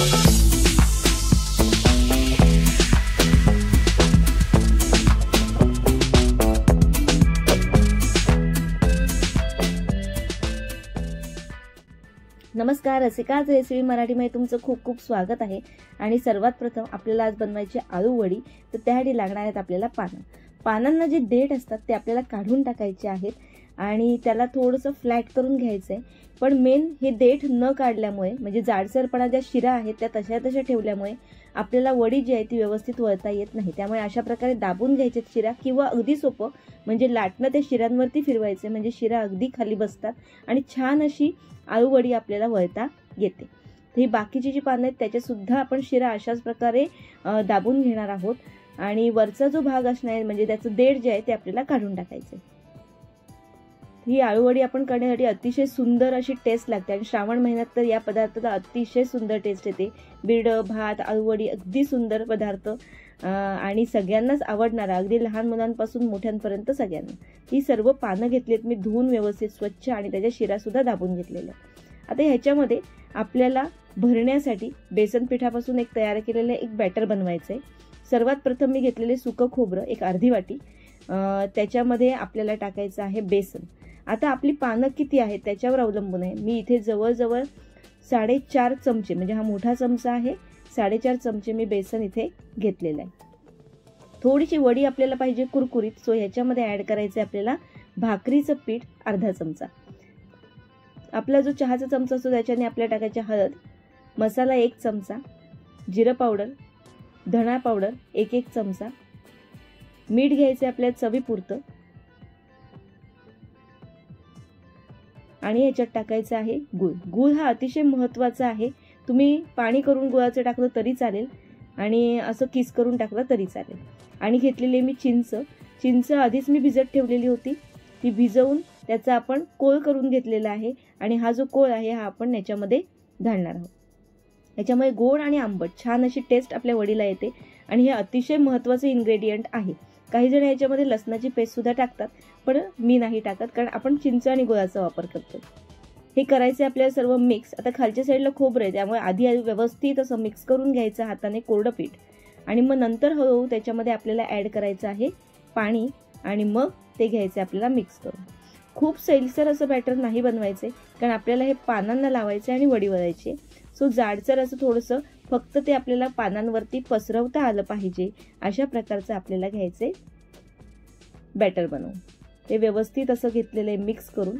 नमस्कार रसिकाच रेसिपी मराठीमध्ये तुमचं खूप खूप स्वागत आहे। आणि सर्वात प्रथम आपल्याला आज बनवायची आलू वडी। तर त्यासाठी लागणार आहेत आपल्याला पानांना जे देठ असतात ते आपल्याला काढून टाकायचे आहेत आणि त्याला थोडंसं फ्लॅट करून घ्यायचं आहे। पण मेन हे देठ न काढल्यामुळे म्हणजे जाडसरपणा ज्या शिरा आहेत त्या तशा ठेवल्यामुळे आपल्याला वडी जी आहे ती व्यवस्थित वळता येत नाही। त्यामुळे अशा प्रकारे दाबून घ्यायचे शिरा किंवा अगदी सोपं म्हणजे लाटणं त्या शिरांवरती फिरवायचे म्हणजे शिरा अगदी खाली बसतात आणि छान अशी आलू वडी आपल्याला वळता येते। तर ही बाकीची जी पानं आहेत त्याचे सुद्धा आपण शिरा अशाच प्रकारे दाबून घेणार आहोत आणि वरचा जो भाग असणार आहे म्हणजे त्याचं देठ जे आहे ते आपल्याला काढून टाकायचे। ही आलू वडी आपण करण्यासाठी अतिशय सुंदर अशी टेस्ट लागते आणि श्रावण महिन्यात तर या पदार्थाला अतिशय सुंदर टेस्ट येते। बिरड भात आलू वडी अगदी सुंदर पदार्थ आणि सगळ्यांनाच आवडणारा अगदी लहान मुलांपासून मोठ्यांपर्यंत सगळ्यांना। ही सर्व पानं घेतलीत मी धुवून व्यवस्थित स्वच्छ आणि त्याच्या शिरा सुद्धा दाबून घेतलेल्या। आता ह्याच्यामध्ये आपल्याला भरण्यासाठी बेसन पिठापासून एक तयार केलेले एक बॅटर बनवायचे। सर्वात प्रथम मी घेतलेले सुकं खोबरं एक अर्धी वाटी, त्याच्यामध्ये आपल्याला टाकायचं आहे बेसन। आता आपली पानं किती आहेत त्याच्यावर अवलंबून आहे। मी इथे जवळजवळ 4.5 चमचे म्हणजे हा मोठा चमचा आहे 4.5 चमचे मी बेसन इथे घेतलेलं आहे। थोडीशी वडी आपल्याला पाहिजे कुरकुरीत सो ह्याच्यामध्ये ऍड करायचं आपल्याला भाकरीचं पीठ अर्धा चमचा। आपला जो चहाचा चमचा असतो त्याच्याने आपल्याला टाकायची हळद, मसाला 1 चमचा, जिरं पावडर, धणा पावडर 1 चमचा, मीठ घ्यायचे आपल्याला चवीपुरतं आणि याच्यात टाकायचं आहे गूळ। गूळ हा अतिशय महत्त्वाचा आहे। तुम्ही पाणी करून गुळाचं टाकलं तरी चालेल आणि असं किस करून टाकलं तरी चालेल। आणि घेतलेली मी चिंच आधीच मी भिजत ठेवलेली होती, ती भिजवून त्याचा आपण कोळ करून घेतलेला आहे आणि हा जो कोळ आहे हा आपण याच्यामध्ये घालणार आहोत। याच्यामुळे गोड आणि आंबट छान अशी टेस्ट आपल्या वडीला येते आणि हे अतिशय महत्त्वाचे इन्ग्रेडियंट आहे। काही जण याच्यामध्ये लसणाची पेस्ट सुद्धा टाकतात पण मी नाही टाकत कारण आपण चिंच आणि गुळाचा वापर करतो। हे करायचे आपल्याला सर्व मिक्स। आता खालच्या साईडला खोबरं आहे त्यामुळे आधी व्यवस्थित असं मिक्स करून घ्यायचं हाताने कोरडं पीठ आणि मग नंतर हळूहळू त्याच्यामध्ये आपल्याला ऍड करायचं आहे पाणी आणि मग ते घ्यायचे आपल्याला मिक्स करून। खूप सैलसर असं बॅटर नाही बनवायचे कारण आपल्याला हे पानांना लावायचे आणि वडी वळायची। सो जाडसर असं थोडंसं फक्त ते आपल्याला पानांवरती पसरवता आलं पाहिजे अशा प्रकारचं आपल्याला घ्यायचे बॅटर बनवून। ते व्यवस्थित असं घेतलेलं आहे मिक्स करून।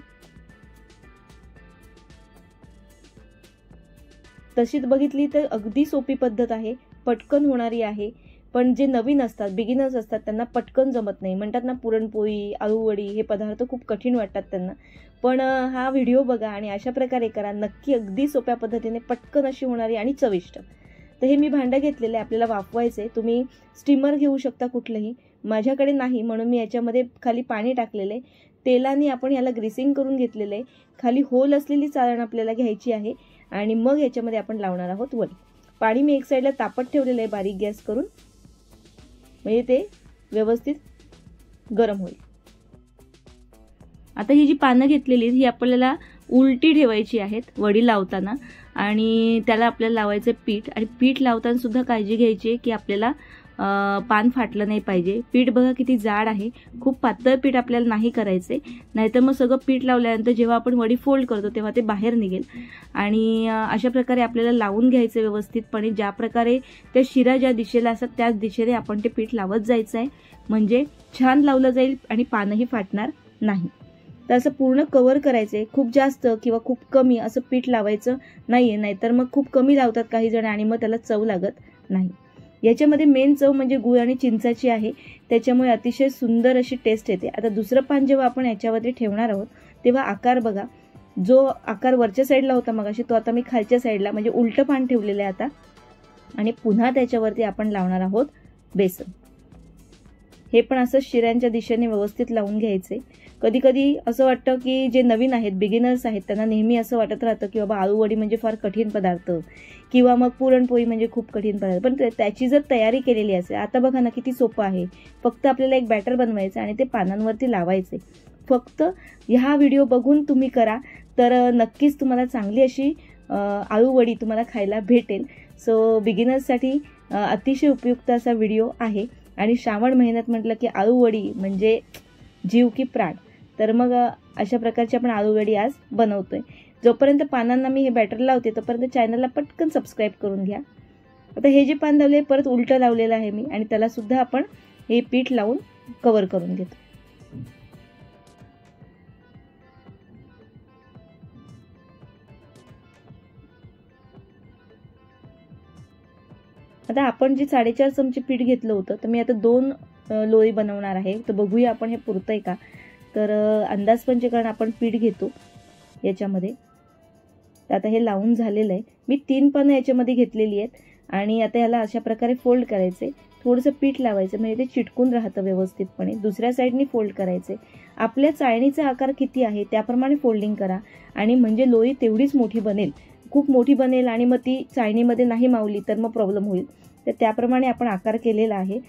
तशीच बघितली तर अगदी सोपी पद्धत आहे, पटकन होणारी आहे। पण जे नवीन असतात बिगिनर्स असतात त्यांना पटकन जमत नाही, म्हणतात ना पुरणपोळी आलू वडी हे पदार्थ खूप कठीण वाटतात त्यांना। पण हा व्हिडिओ बघा आणि अशा प्रकारे करा, नक्की अगदी सोप्या पद्धतीने पटकन अशी होणारी आणि चविष्ट। तर हे मी भांडं घेतलेलं आहे आपल्याला वाफवायचे। तुम्ही स्टीमर घेऊ शकता कुठलंही, माझ्याकडे नाही म्हणून मी याच्यामध्ये खाली पाणी टाकलेले, तेलाने आपण याला ग्रीसिंग करून घेतलेलं आहे। खाली होल असलेली चाळण आपल्याला घ्यायची आहे आणि मग याच्यामध्ये आपण लावणार आहोत वडी। पाणी मी एक साईडला तापत ठेवलेलं आहे बारीक गॅस करून म्हणजे ते व्यवस्थित गरम होईल। आता ही जी पानं घेतलेली ही आपल्याला उलटी ठेवायची आहेत वडी लावताना आणि त्याला आपल्याला लावायचं पीठ आणि पीठ लावताना सुद्धा काळजी घ्यायची की आपल्याला पान फाटलं नाही पाहिजे। पीठ बघा किती जाड आहे, खूप पातळ पीठ आपल्याला नाही करायचे नाहीतर मग सगळं पीठ लावल्यानंतर जेव्हा आपण वडी फोल्ड करतो तेव्हा ते बाहेर निघेल। आणि अशा प्रकारे आपल्याला लावून घ्यायचं व्यवस्थितपणे, ज्या प्रकारे त्या शिरा ज्या दिशेला असतात त्याच दिशेने आपण ते पीठ लावत जायचं आहे म्हणजे छान लावलं जाईल आणि पानही फाटणार नाही। तर असं पूर्ण कव्हर करायचंय, खूप जास्त किंवा खूप कमी असं पीठ लावायचं नाहीये, नाहीतर मग खूप कमी लावतात काही जण आणि मग त्याला चव लागत नाही। याच्यामध्ये मेन चव म्हणजे गूळ आणि चिंचाची आहे, त्याच्यामुळे अतिशय सुंदर अशी टेस्ट येते। आता दुसरं पान जेव्हा आपण याच्यावरती ठेवणार आहोत तेव्हा आकार बघा, जो आकार वरच्या साईडला होता मगाशी तो आता मी खालच्या साईडला म्हणजे उलटं पान ठेवलेलं आहे आता आणि पुन्हा त्याच्यावरती आपण लावणार आहोत बेसन। हे पण असं शिऱ्यांच्या दिशेने व्यवस्थित लावून घ्यायचे। कधी कधी असं वाटतं की जे नवीन आहेत बिगिनर्स आहेत त्यांना नेहमी असं वाटत राहतं की बाबा आलू वडी म्हणजे फार कठीण पदार्थ किंवा मग पुरणपोळी म्हणजे खूप कठीण पदार्थ, पण त्याची जर तयारी केलेली असेल आता बघा ना किती सोपं आहे। फक्त आपल्याला एक बॅटर बनवायचं आणि ते पानांवरती लावायचे। फक्त हा व्हिडिओ बघून तुम्ही करा तर नक्कीच तुम्हाला चांगली अशी आलू वडी तुम्हाला खायला भेटेल। सो बिगिनर्ससाठी अतिशय उपयुक्त असा व्हिडिओ आहे. आणि श्रावण महिन्यात म्हटलं की आळूवडी म्हणजे जीव की प्राण. तर मग अशा प्रकारची आपण आळूवडी आज बनवतोय. जोपर्यंत पानांना मी हे बॅटर लावते तोपर्यंत चॅनलला पटकन सबस्क्राईब करून घ्या. आता हे जे पान लावले परत उलटं लावलेलं आहे मी आणि त्याला सुद्धा आपण हे पीठ लावून कव्हर करून घेतो. आता आपण जे 4.5 चमचे पीठ घेतलं होतं तर मी आता 2 लोई बनवणार आहे. तर बघूया आपण हे पुरतंय का. तर अंदाजपंचीकरण आपण पीठ घेतो याच्यामध्ये. तर आता हे लावून झालेलं आहे. मी 3 पानं याच्यामध्ये घेतलेली आहेत आणि आता याला अशा प्रकारे फोल्ड करायचे. थोडंसं पीठ लावायचं म्हणजे ते चिटकून राहतं व्यवस्थितपणे. दुसऱ्या साईडनी फोल्ड करायचे. आपल्या चाळणीचा आकार किती आहे त्याप्रमाणे फोल्डिंग करा आणि म्हणजे लोई तेवढीच मोठी बनेल. खूप मोठी बनेल आणि मग ती चाळणीमध्ये नाही मावली तर मग प्रॉब्लेम होईल. तर त्याप्रमाणे आपण आकार केलेला आहे.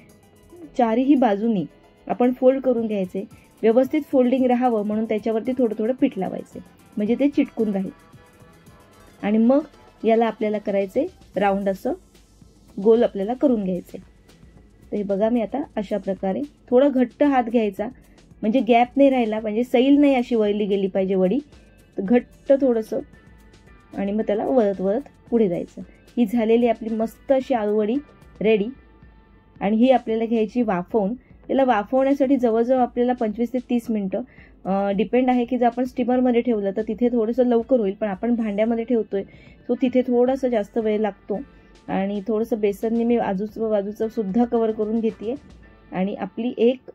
चारही बाजूनी आपण फोल्ड करून घ्यायचे. व्यवस्थित फोल्डिंग राहावं म्हणून त्याच्यावरती थोडं थोडं पीठ लावायचे म्हणजे ते चिटकून राहील. आणि मग याला आपल्याला करायचे राऊंड असं गोल आपल्याला करून घ्यायचे. तर हे बघा मी आता अशा प्रकारे थोडं घट्ट हात घ्यायचा म्हणजे गॅप नाही राहिला म्हणजे सैल नाही अशी वळली गेली पाहिजे वडी. तर घट्ट थोडंसं आणि मग त्याला वळत वळत पुढे जायचं. ही झालेली आपली मस्त अशी आळूवडी रेडी. आणि ही आपल्याला घ्यायची वाफवून. याला वाफवण्यासाठी जवळजवळ आपल्याला 25 ते 30 मिनटं डिपेंड आहे की जर आपण स्टीमरमध्ये ठेवलं तर तिथे थोडंसं लवकर होईल. पण आपण भांड्यामध्ये ठेवतोय सो तिथे थोडंसं जास्त वेळ लागतो. आणि थोडंसं बेसनने मी बाजूचं सुद्धा कव्हर करून घेते. आणि आपली एक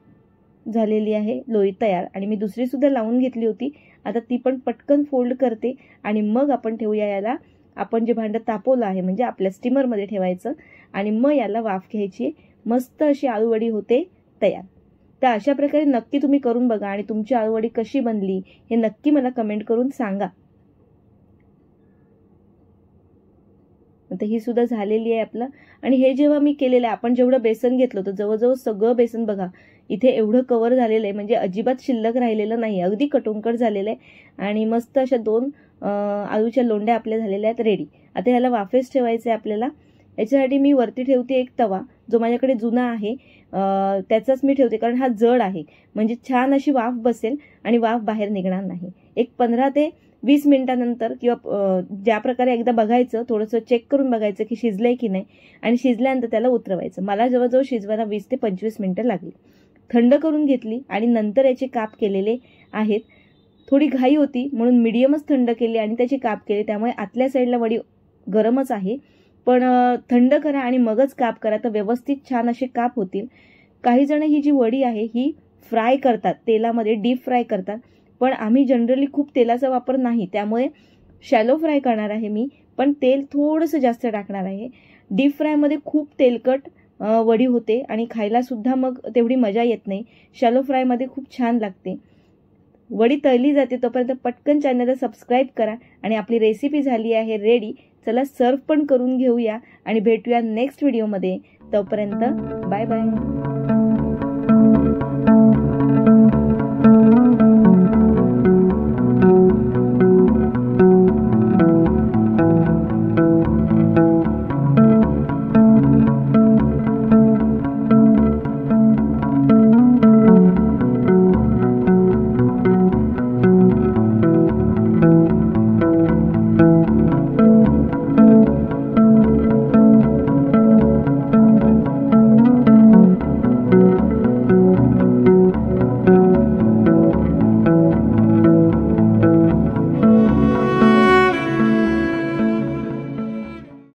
झालेली आहे लोई तयार. आणि मी दुसरी सुद्धा लावून घेतली होती. आता ती पण पटकन फोल्ड करते आणि मग आपण ठेवूया याला. आपण जे भांडं तापवलं आहे म्हणजे आपल्या स्टीमरमध्ये ठेवायचं आणि मग याला वाफ घ्यायची. मस्त अशी आळूवडी होते तयार. तर अशा प्रकारे नक्की तुम्ही करून बघा आणि तुमची आळूवडी कशी बनली हे नक्की मला कमेंट करून सांगा. आता ही सुद्धा झालेली आहे आपलं. आणि हे जेव्हा मी केलेलं आहे आपण जेवढं बेसन घेतलं होतं जवळजवळ सगळं बेसन बघा इथे एवढं कव्हर झालेलं आहे म्हणजे अजिबात शिल्लक राहिलेलं नाही. अगदी कटुंकट झालेलं आहे. आणि मस्त अशा 2 आळूच्या लोंड्या आपल्या झालेल्या आहेत रेडी. आता ह्याला वाफेस ठेवायचं आहे आपल्याला. याच्यासाठी मी वरती ठेवते एक तवा जो माझ्याकडे जुना आहे त्याचाच मी ठेवते कारण हा जड आहे म्हणजे छान अशी वाफ बसेल आणि वाफ बाहेर निघणार नाही. एक 15 ते 20 मिनिटानंतर किंवा ज्या प्रकारे एकदा बघायचं थोडंसं चेक करून बघायचं की शिजलंय की नाही आणि शिजल्यानंतर त्याला उतरवायचं. मला जवळजवळ शिजवायला 20 ते 25 मिनिटं लागली. थंड करून घेतली आणि नंतर याचे काप केलेले आहेत. थोडी घाई होती म्हणून मीडियमच थंड केली आणि त्याचे काप केले. त्यामुळे आतल्या साईडला वडी गरमच आहे पण थंड करा आणि मगच काप करा तर व्यवस्थित छान असे काप होतील. काही जण ही जी वडी आहे ही फ्राय करतात तेलामध्ये डीप फ्राय करतात. पण आम्ही जनरली खूप तेलाचा वापर नाही त्यामुळे शॅलो फ्राय करणार आहे मी. पण तेल थोडंसं जास्त टाकणार आहे. डीप फ्रायमध्ये खूप तेलकट वडी होते आणि खायला सुद्धा मग तेवढी मजा येत नाही. शॅलो फ्रायमध्ये खूप छान लागते. वडी तळली जाते तोपर्यंत पटकन चॅनलला सबस्क्राईब करा. आणि आपली रेसिपी झाली आहे रेडी. चला सर्व पण करून घेऊया आणि भेटूया नेक्स्ट व्हिडिओमध्ये. तोपर्यंत बाय बाय.